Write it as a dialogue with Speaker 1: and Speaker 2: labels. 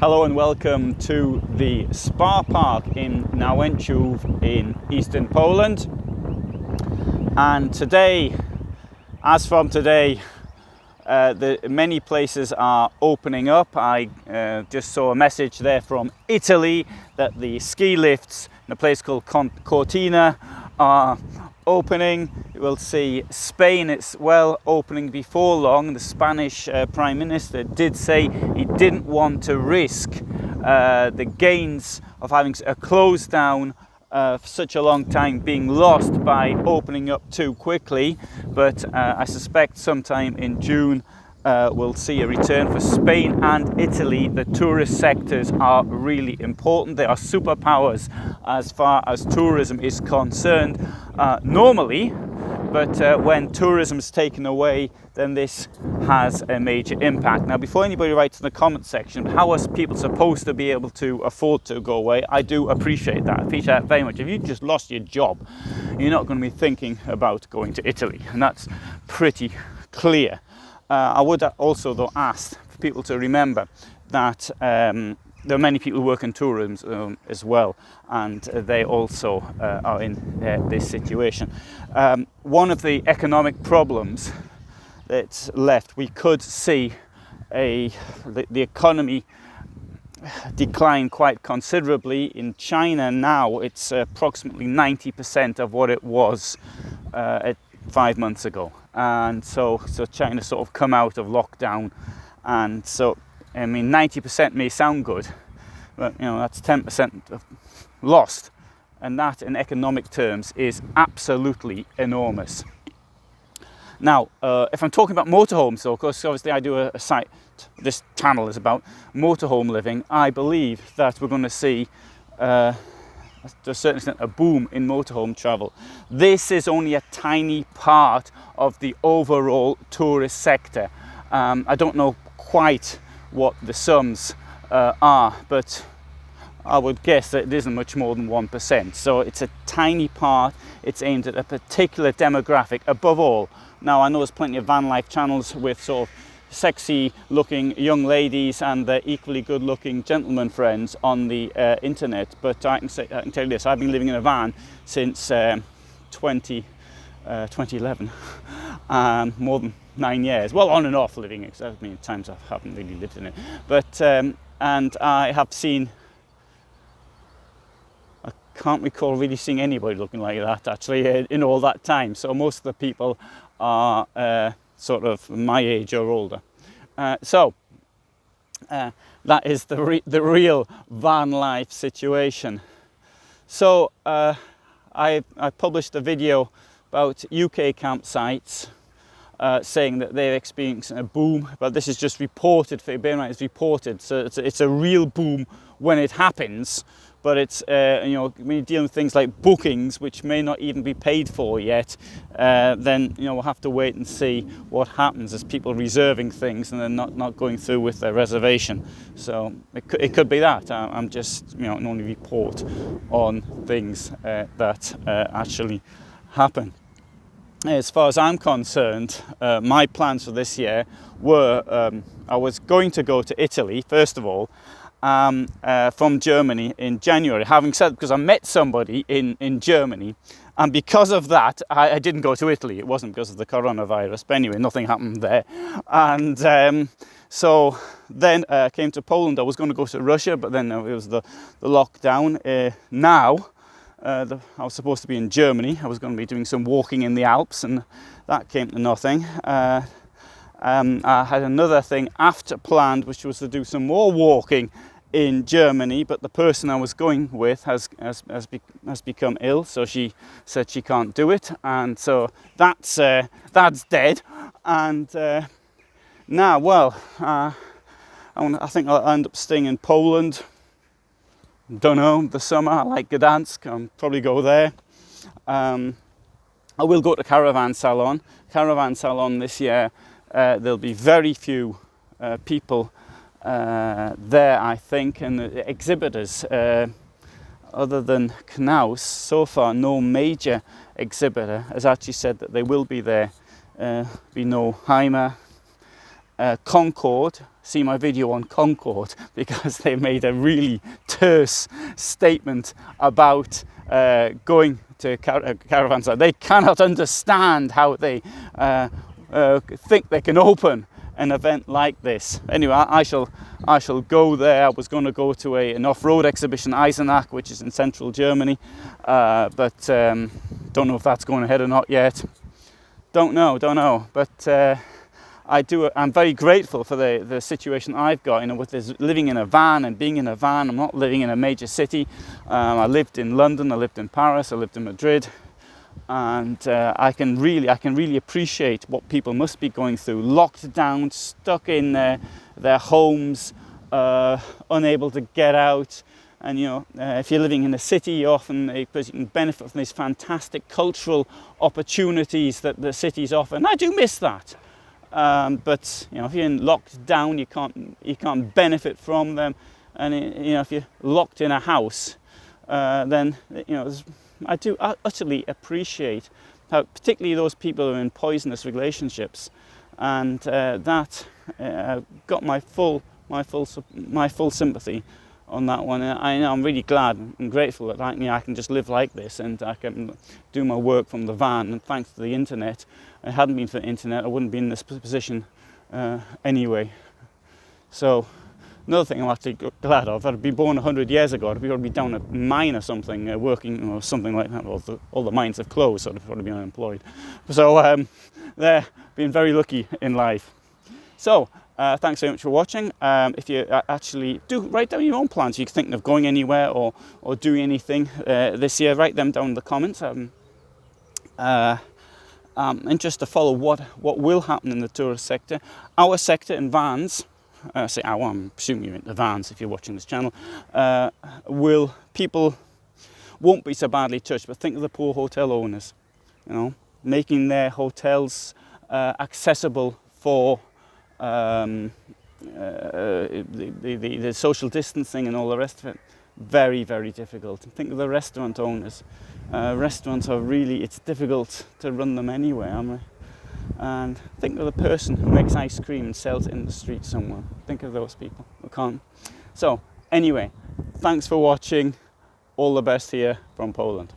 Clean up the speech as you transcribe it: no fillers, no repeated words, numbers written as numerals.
Speaker 1: Hello and welcome to the Spa Park in Nałęczów in eastern Poland. And today, as from today, many places are opening up. I just saw a message there from Italy that the ski lifts in a place called Cortina are opening. We'll see Spain as well opening before long. The Spanish Prime Minister did say he didn't want to risk the gains of having a close down for such a long time being lost by opening up too quickly, but I suspect sometime in June we'll see a return for Spain and Italy. The tourist sectors are really important. They are superpowers as far as tourism is concerned normally, but when tourism is taken away, then this has a major impact. Now, before anybody writes in the comment section, how are people supposed to be able to afford to go away? I do appreciate that. I appreciate that very much. If you just lost your job, you're not going to be thinking about going to Italy, and that's pretty clear. I would also, though, ask for people to remember that there are many people who work in tourism as well, and they also are in this situation. One of the economic problems that's left, we could see the economy decline quite considerably. In China now, it's approximately 90% of what it was 5 months ago, and so China sort of come out of lockdown, and so I mean 90% may sound good, but you know that's 10% lost, and that in economic terms is absolutely enormous. Now, if I'm talking about motorhomes, though, of course, obviously I do a site. This channel is about motorhome living. I believe that we're going to see, to a certain extent, a boom in motorhome travel. This is only a tiny part of the overall tourist sector. I don't know quite what the sums are, but I would guess that it isn't much more than 1%. So it's a tiny part. It's aimed at a particular demographic above all. Now, I know there's plenty of van life channels with sort of sexy looking young ladies and their equally good looking gentlemen friends on the internet, but I can tell you this: I've been living in a van since 2011, more than 9 years. Well, on and off living it. I mean, times I haven't really lived in it, but and I have seen, I can't recall really seeing anybody looking like that actually in all that time. So most of the people are sort of my age or older. That is the real van life situation. So I published a video about UK campsites saying that they're experiencing a boom, but this is just reported. Bear in mind, it's reported, so it's a real boom when it happens. But it's you know, when you're dealing with things like bookings, which may not even be paid for yet, then you know we'll have to wait and see what happens as people reserving things and then not going through with their reservation. So it could be that I'm just only report on things that actually happen. As far as I'm concerned, my plans for this year were I was going to go to Italy first of all. From Germany in January. Having said, because I met somebody in Germany, and because of that I didn't go to Italy. It wasn't because of the coronavirus, but anyway, nothing happened there. And so then I came to Poland. I was going to go to Russia, but then it was the lockdown. Now I was supposed to be in Germany. I was going to be doing some walking in the Alps, and that came to nothing. I had another thing after planned, which was to do some more walking in Germany, but the person I was going with has become ill, so she said she can't do it, and so that's dead. And now, well, I think I'll end up staying in Poland. Don't know, the summer. I like Gdansk. I'll probably go there. I will go to Caravan Salon. Caravan Salon this year. There'll be very few people there, I think, and the exhibitors, other than Knaus, so far no major exhibitor has actually said that they will be there. Be no Heimer, Concorde, see my video on Concorde, because they made a really terse statement about going to Caravanserai. They cannot understand how they think they can open an event like this. Anyway, I shall go there. I was going to go to an off-road exhibition, Eisenach, which is in central Germany, but don't know if that's going ahead or not yet. Don't know. But I'm very grateful for the situation I've got, with this living in a van and being in a van. I'm not living in a major city. I lived in London, I lived in Paris, I lived in Madrid, and I can really appreciate what people must be going through, locked down, stuck in their homes, unable to get out. And if you're living in a city, because you can benefit from these fantastic cultural opportunities that the cities offer, and I do miss that. But if you're locked down, you can't benefit from them. And if you're locked in a house, then I do utterly appreciate how, particularly those people who are in poisonous relationships, and that got my full sympathy on that one. And I'm really glad and grateful that I can just live like this, and I can do my work from the van. And thanks to the internet, if it hadn't been for the internet, I wouldn't be in this position anyway. So another thing I'm actually glad of, I'd be born 100 years ago, I'd probably be down a mine or something, working or something like that. All the mines have closed, so I'd probably be unemployed. So they're being very lucky in life. So thanks very much for watching. If you actually do write down your own plans, if you're thinking of going anywhere or doing anything this year, write them down in the comments. I'm interested to follow what will happen in the tourist sector. Our sector in vans, I'm assuming you're into vans if you're watching this channel, people won't be so badly touched, but think of the poor hotel owners, making their hotels accessible for the social distancing and all the rest of it. Very, very difficult. Think of the restaurant owners. Restaurants it's difficult to run them anyway, aren't they? And think of the person who makes ice cream and sells it in the street somewhere. Think of those people who can't. So anyway, thanks for watching. All the best here from Poland.